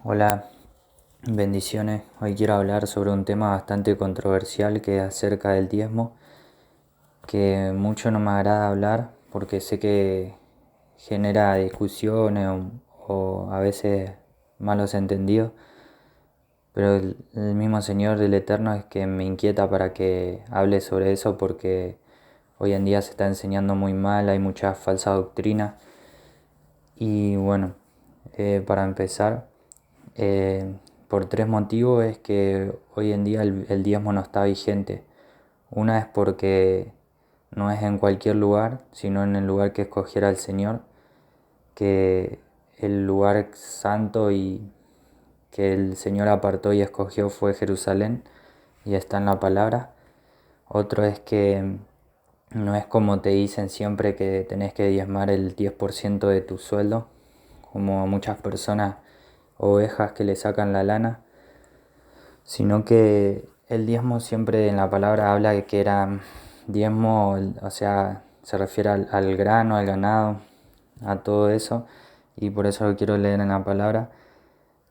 Hola, bendiciones. Hoy quiero hablar sobre un tema bastante controversial que es acerca del diezmo, que mucho no me agrada hablar porque sé que genera discusiones o a veces malos entendidos, pero el mismo Señor del Eterno es que me inquieta para que hable sobre eso porque hoy en día se está enseñando muy mal, hay mucha falsa doctrina y bueno, para empezar. Eh, por tres motivos es que hoy en día el diezmo no está vigente. Una es porque no es en cualquier lugar, sino en el lugar que escogiera el Señor, que el lugar santo y que el Señor apartó y escogió fue Jerusalén y está en la palabra. Otro es que no es como te dicen siempre que tenés que diezmar el 10% de tu sueldo, como a muchas personas ovejas que le sacan la lana, sino que el diezmo siempre en la palabra habla de que era diezmo, o sea, se refiere al grano, al ganado, a todo eso, y por eso lo quiero leer en la palabra.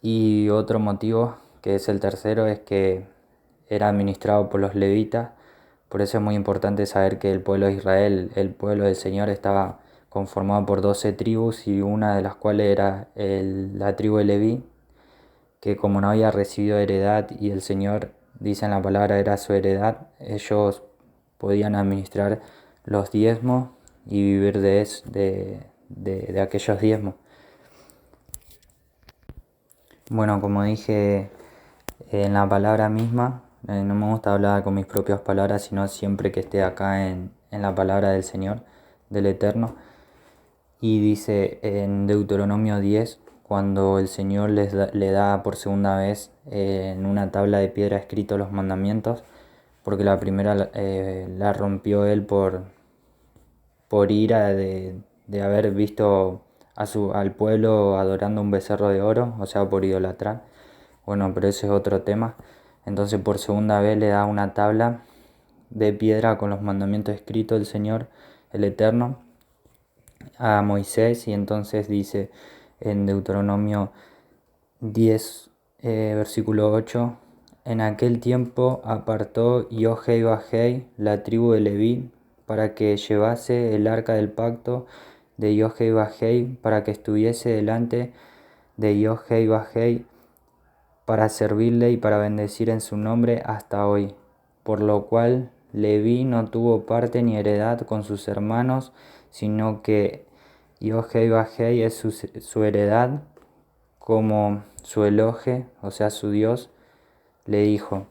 Y otro motivo, que es el tercero, es que era administrado por los levitas, por eso es muy importante saber que el pueblo de Israel, el pueblo del Señor, estaba conformado por 12 tribus y una de las cuales era la tribu de Leví, que como no había recibido heredad y el Señor, dice en la palabra, era su heredad, ellos podían administrar los diezmos y vivir de aquellos diezmos. Bueno, como dije en la palabra misma, no me gusta hablar con mis propias palabras, sino siempre que esté acá en la palabra del Señor, del Eterno. Y dice en Deuteronomio 10, cuando el Señor le da por segunda vez en una tabla de piedra escritos los mandamientos, porque la primera la rompió él por ira de haber visto al pueblo adorando un becerro de oro, o sea, por idolatrar. Bueno, pero ese es otro tema. Entonces por segunda vez le da una tabla de piedra con los mandamientos escritos del Señor, el Eterno, a Moisés, y entonces dice en Deuteronomio 10, versículo 8, en aquel tiempo apartó Yohei Bajei, la tribu de Leví, para que llevase el arca del pacto de Yohei Bajei, para que estuviese delante de Yohei Bajei, para servirle y para bendecir en su nombre hasta hoy. Por lo cual Leví no tuvo parte ni heredad con sus hermanos, sino que Yohei Bajei es su heredad, como su eloje, o sea, su Dios, le dijo.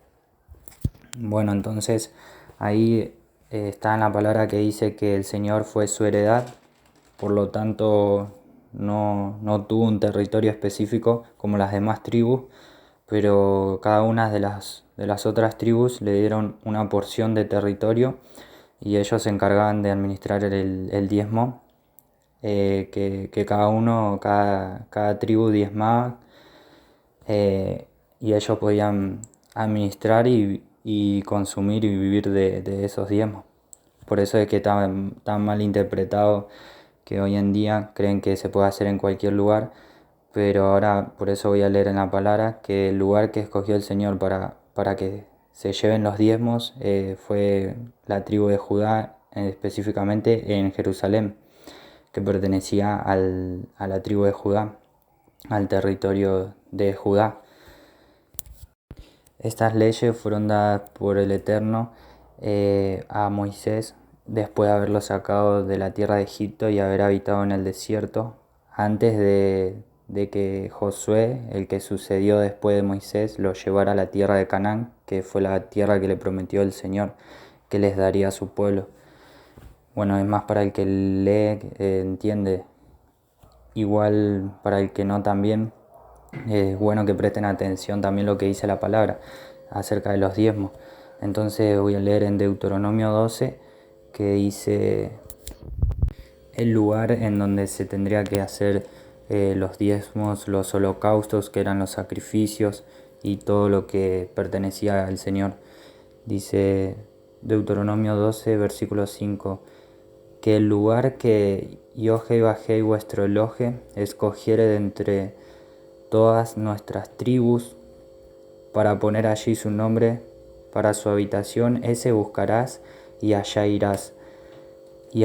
Bueno, entonces ahí está en la palabra que dice que el Señor fue su heredad, por lo tanto no tuvo un territorio específico como las demás tribus, pero cada una de las otras tribus le dieron una porción de territorio y ellos se encargaban de administrar el diezmo, que cada tribu diezmaba, y ellos podían administrar y consumir y vivir de esos diezmos. Por eso es que tan mal interpretado que hoy en día creen que se puede hacer en cualquier lugar, pero ahora por eso voy a leer en la palabra que el lugar que escogió el Señor para que se lleven los diezmos fue la tribu de Judá, específicamente en Jerusalén, que pertenecía a la tribu de Judá, al territorio de Judá. Estas leyes fueron dadas por el Eterno a Moisés después de haberlo sacado de la tierra de Egipto y haber habitado en el desierto, antes de que Josué, el que sucedió después de Moisés, lo llevara a la tierra de Canaán, que fue la tierra que le prometió el Señor, que les daría a su pueblo. Bueno, es más para el que lee, entiende. Igual para el que no también, es bueno que presten atención también lo que dice la palabra acerca de los diezmos. Entonces voy a leer en Deuteronomio 12 que dice el lugar en donde se tendría que hacer los diezmos, los holocaustos, que eran los sacrificios y todo lo que pertenecía al Señor. Dice Deuteronomio 12, versículo 5, que el lugar que Yohei Bajei vuestro Eloje escogiere de entre todas nuestras tribus, para poner allí su nombre, para su habitación, ese buscarás y allá irás. Y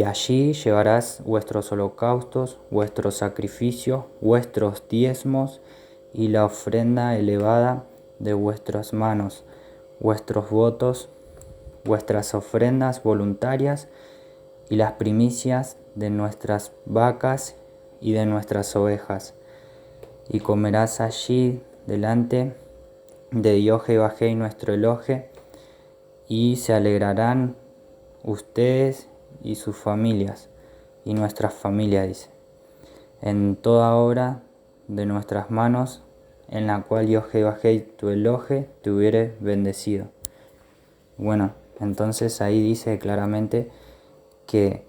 allí llevarás vuestros holocaustos, vuestros sacrificios, vuestros diezmos y la ofrenda elevada de vuestras manos, vuestros votos, vuestras ofrendas voluntarias y las primicias de nuestras vacas y de nuestras ovejas. Y comerás allí delante de Jehová nuestro Elohe, y se alegrarán ustedes y sus familias, y nuestras familias, dice, en toda obra de nuestras manos, en la cual Jehová tu Elohe te hubiere bendecido. Bueno, entonces ahí dice claramente que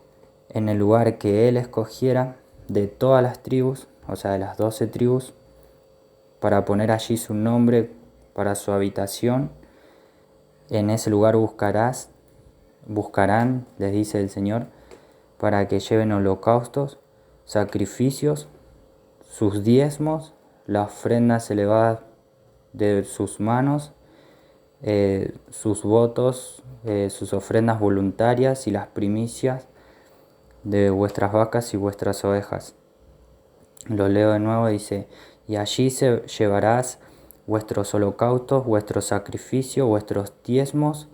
en el lugar que él escogiera de todas las tribus, o sea, de las 12 tribus, para poner allí su nombre para su habitación, en ese lugar buscarán, les dice el Señor, para que lleven holocaustos, sacrificios, sus diezmos, las ofrendas elevadas de sus manos, sus votos, sus ofrendas voluntarias y las primicias de vuestras vacas y vuestras ovejas. Lo leo de nuevo, dice, y allí se llevarás vuestros holocaustos, vuestros sacrificios, vuestros diezmos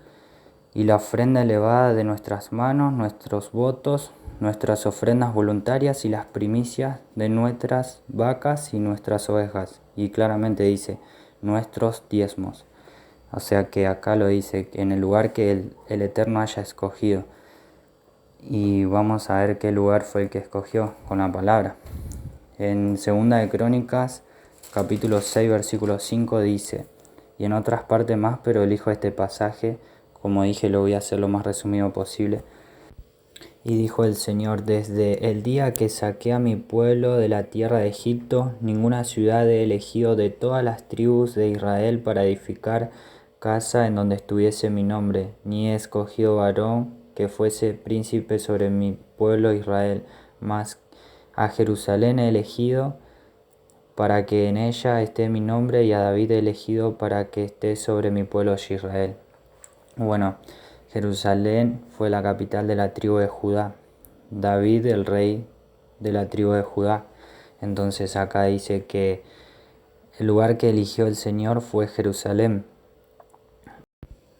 y la ofrenda elevada de nuestras manos, nuestros votos, nuestras ofrendas voluntarias y las primicias de nuestras vacas y nuestras ovejas. Y claramente dice, nuestros diezmos. O sea que acá lo dice, en el lugar que el Eterno haya escogido. Y vamos a ver qué lugar fue el que escogió con la palabra. En 2 de Crónicas, capítulo 6, versículo 5 dice, y en otras partes más, pero elijo este pasaje, como dije, lo voy a hacer lo más resumido posible. Y dijo el Señor, desde el día que saqué a mi pueblo de la tierra de Egipto, ninguna ciudad he elegido de todas las tribus de Israel para edificar casa en donde estuviese mi nombre, ni he escogido varón que fuese príncipe sobre mi pueblo Israel, mas a Jerusalén he elegido para que en ella esté mi nombre, y a David he elegido para que esté sobre mi pueblo Israel. Bueno, Jerusalén fue la capital de la tribu de Judá. David, el rey de la tribu de Judá. Entonces acá dice que el lugar que eligió el Señor fue Jerusalén.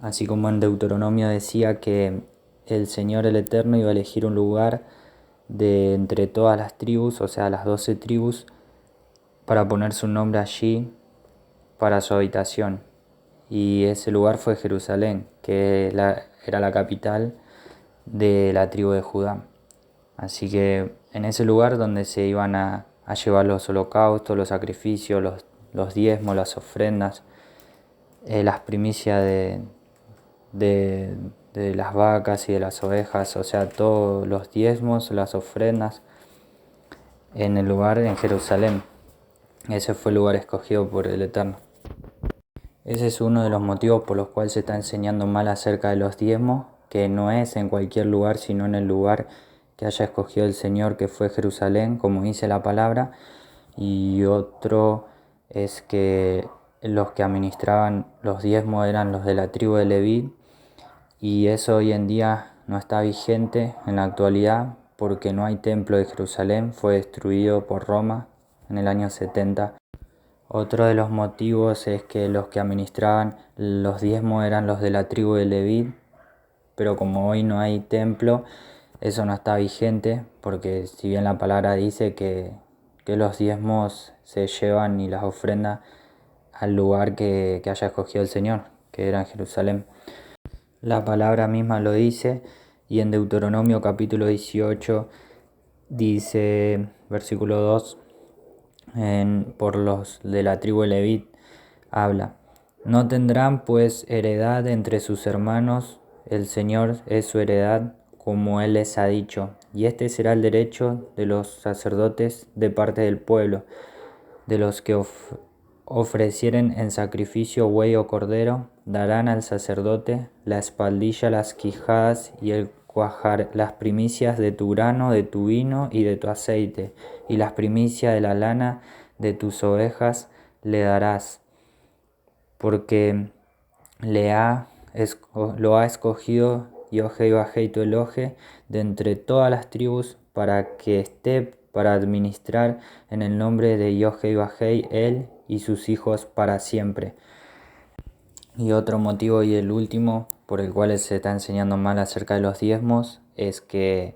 Así como en Deuteronomio decía que el Señor el Eterno iba a elegir un lugar de entre todas las tribus, o sea, las 12 tribus, para poner su nombre allí para su habitación. Y ese lugar fue Jerusalén, que era la capital de la tribu de Judá. Así que en ese lugar donde se iban a llevar los holocaustos, los sacrificios, los diezmos, las ofrendas, las primicias de las vacas y de las ovejas, o sea, todos los diezmos, las ofrendas, en el lugar en Jerusalén. Ese fue el lugar escogido por el Eterno. Ese es uno de los motivos por los cuales se está enseñando mal acerca de los diezmos, que no es en cualquier lugar, sino en el lugar que haya escogido el Señor, que fue Jerusalén, como dice la palabra. Y otro es que los que administraban los diezmos eran los de la tribu de Leví, y eso hoy en día no está vigente en la actualidad porque no hay templo de Jerusalén, fue destruido por Roma en el año 70. Otro de los motivos es que los que administraban los diezmos eran los de la tribu de Leví, pero como hoy no hay templo, eso no está vigente, porque si bien la palabra dice que los diezmos se llevan y las ofrendas al lugar que haya escogido el Señor, que era en Jerusalén. La palabra misma lo dice, y en Deuteronomio capítulo 18 dice, versículo 2, por los de la tribu de Leví, habla, no tendrán pues heredad entre sus hermanos, el Señor es su heredad, como Él les ha dicho, y este será el derecho de los sacerdotes de parte del pueblo, de los que ofrecieren en sacrificio buey o cordero, darán al sacerdote la espaldilla, las quijadas y el cuajar las primicias de tu grano, de tu vino y de tu aceite, y las primicias de la lana de tus ovejas le darás, porque lo ha escogido Yohei Bajei tu Elohe de entre todas las tribus para que esté para administrar en el nombre de Yohei Bajei él y sus hijos para siempre. Y otro motivo y el último por el cual se está enseñando mal acerca de los diezmos es que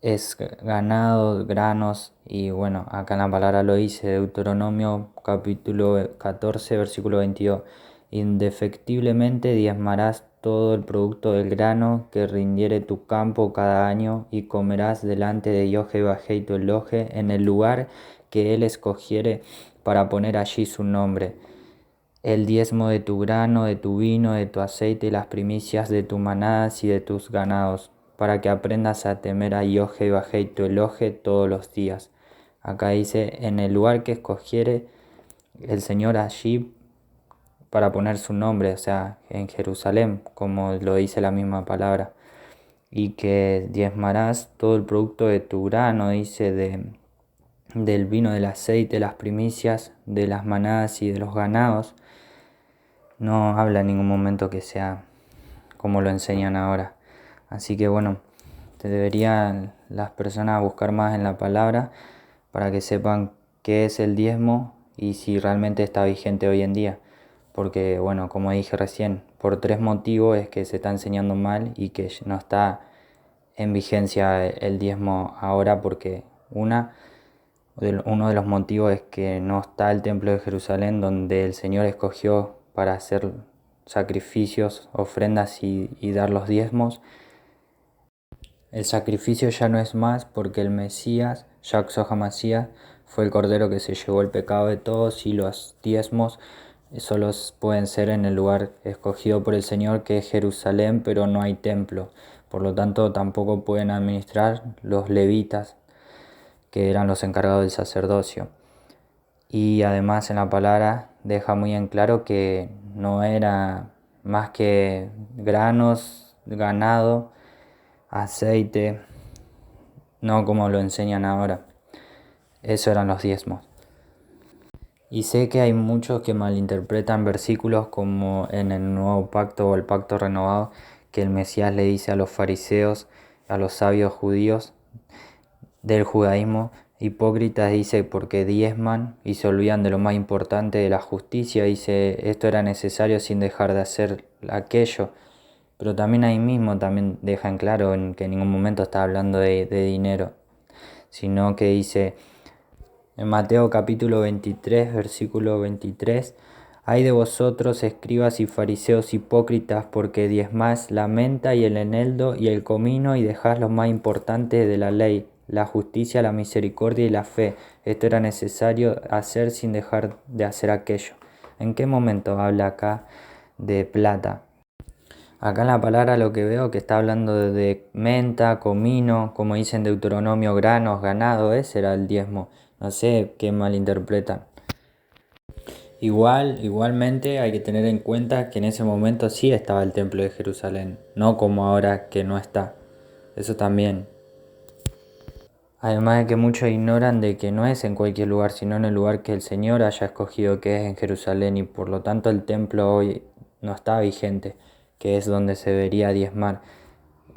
es ganado, granos, y bueno, acá en la palabra lo dice, Deuteronomio capítulo 14, versículo 22, indefectiblemente diezmarás todo el producto del grano que rindiere tu campo cada año, y comerás delante de Yohei Bajei tu Elohe en el lugar que él escogiere para poner allí su nombre. El diezmo de tu grano, de tu vino, de tu aceite y las primicias de tus manadas y de tus ganados, para que aprendas a temer a Yohei Bajei tu Elohe todos los días. Acá dice, en el lugar que escogiere el Señor allí para poner su nombre, o sea, en Jerusalén, como lo dice la misma palabra. Y que diezmarás todo el producto de tu grano, dice, del vino, del aceite, las primicias de las manadas y de los ganados. No habla en ningún momento que sea como lo enseñan ahora. Así que bueno, deberían las personas buscar más en la palabra para que sepan qué es el diezmo y si realmente está vigente hoy en día. Porque bueno, como dije recién, por 3 motivos es que se está enseñando mal y que no está en vigencia el diezmo ahora, porque uno de los motivos es que no está el templo de Jerusalén donde el Señor escogió para hacer sacrificios, ofrendas y dar los diezmos. El sacrificio ya no es más porque el Mesías, Yahshua HaMashiach, fue el cordero que se llevó el pecado de todos, y los diezmos solo pueden ser en el lugar escogido por el Señor, que es Jerusalén, pero no hay templo. Por lo tanto, tampoco pueden administrar los levitas, que eran los encargados del sacerdocio. Y además en la palabra deja muy en claro que no era más que granos, ganado, aceite, no como lo enseñan ahora. Eso eran los diezmos. Y sé que hay muchos que malinterpretan versículos como en el nuevo pacto o el pacto renovado, que el Mesías le dice a los fariseos, a los sabios judíos del judaísmo, hipócritas, dice, porque diezman y se olvidan de lo más importante, de la justicia. Dice, esto era necesario sin dejar de hacer aquello. Pero también ahí mismo también deja en claro en que en ningún momento está hablando de dinero, sino que dice en Mateo capítulo 23, versículo 23, «Ay de vosotros, escribas y fariseos hipócritas, porque diezmáis la menta y el eneldo y el comino, y dejáis lo más importante de la ley, la justicia, la misericordia y la fe. Esto era necesario hacer sin dejar de hacer aquello». ¿En qué momento habla acá de plata? Acá en la palabra lo que veo que está hablando de menta, comino, como dice en Deuteronomio, granos, ganado, ese era el diezmo. No sé qué malinterpretan. Igualmente hay que tener en cuenta que en ese momento sí estaba el templo de Jerusalén, no como ahora que no está. Eso también. Además de que muchos ignoran de que no es en cualquier lugar, sino en el lugar que el Señor haya escogido, que es en Jerusalén, y por lo tanto el templo hoy no está vigente, que es donde se debería diezmar.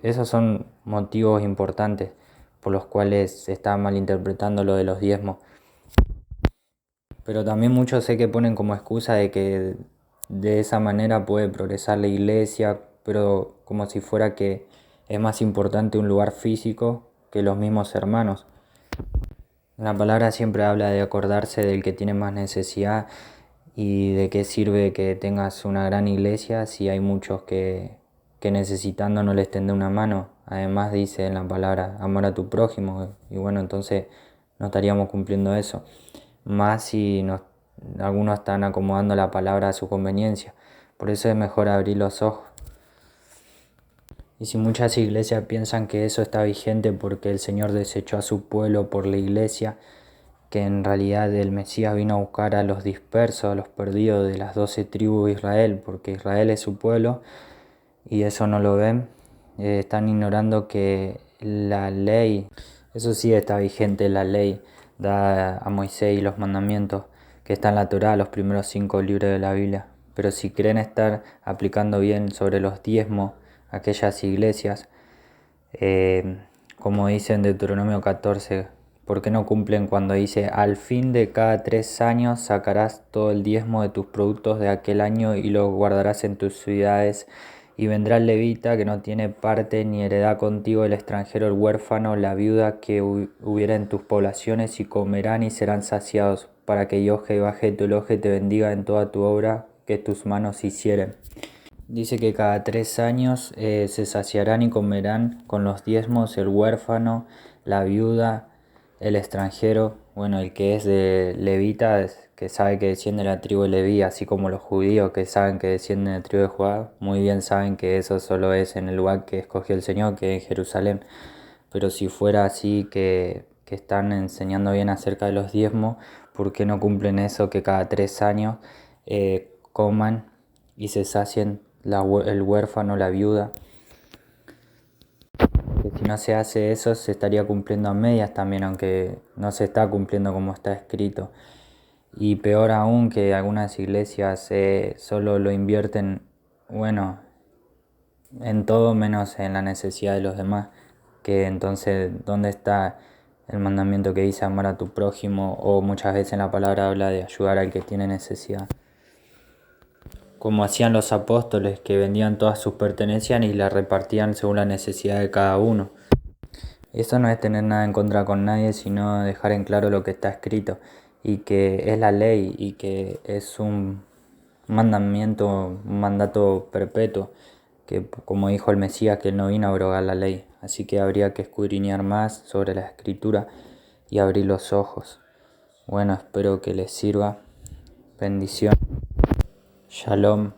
Esos son motivos importantes por los cuales se está malinterpretando lo de los diezmos. Pero también muchos sé que ponen como excusa de que de esa manera puede progresar la iglesia, pero como si fuera que es más importante un lugar físico que los mismos hermanos. La palabra siempre habla de acordarse del que tiene más necesidad, y de qué sirve que tengas una gran iglesia si hay muchos que necesitando no les tende una mano. Además dice en la palabra amar a tu prójimo, y bueno, entonces no estaríamos cumpliendo eso. Más si algunos están acomodando la palabra a su conveniencia. Por eso es mejor abrir los ojos. Y si muchas iglesias piensan que eso está vigente porque el Señor desechó a su pueblo por la iglesia, que en realidad el Mesías vino a buscar a los dispersos, a los perdidos de las 12 tribus de Israel, porque Israel es su pueblo, y eso no lo ven, están ignorando que la ley, eso sí está vigente, la ley dada a Moisés y los mandamientos que está en la Torá, los primeros 5 libros de la Biblia. Pero si creen estar aplicando bien sobre los diezmos aquellas iglesias, como dice en Deuteronomio 14, ¿por qué no cumplen cuando dice: al fin de cada 3 años sacarás todo el diezmo de tus productos de aquel año y lo guardarás en tus ciudades? Y vendrá el levita que no tiene parte ni heredad contigo, el extranjero, el huérfano, la viuda que hubiera en tus poblaciones, y comerán y serán saciados, para que yo Jehová tu eloje te bendiga en toda tu obra que tus manos hicieren. Dice que cada 3 años se saciarán y comerán con los diezmos el huérfano, la viuda, el extranjero, bueno, el que es de levita, que sabe que desciende de la tribu de Leví, así como los judíos que saben que descienden de la tribu de Judá, muy bien saben que eso solo es en el lugar que escogió el Señor, que es Jerusalén. Pero si fuera así, que están enseñando bien acerca de los diezmos, ¿por qué no cumplen eso, que cada 3 años coman y se sacien el huérfano, la viuda? Que si no se hace eso, se estaría cumpliendo a medias también, aunque no se está cumpliendo como está escrito. Y peor aún, que algunas iglesias solo lo invierten, bueno, en todo menos en la necesidad de los demás. Que entonces, ¿dónde está el mandamiento que dice amar a tu prójimo? O muchas veces en la palabra habla de ayudar al que tiene necesidad, como hacían los apóstoles, que vendían todas sus pertenencias y las repartían según la necesidad de cada uno. Eso no es tener nada en contra con nadie, sino dejar en claro lo que está escrito, y que es la ley, y que es un mandamiento, un mandato perpetuo, que como dijo el Mesías, que él no vino a abrogar la ley. Así que habría que escudriñar más sobre la escritura y abrir los ojos. Bueno, espero que les sirva. Bendición. Shalom.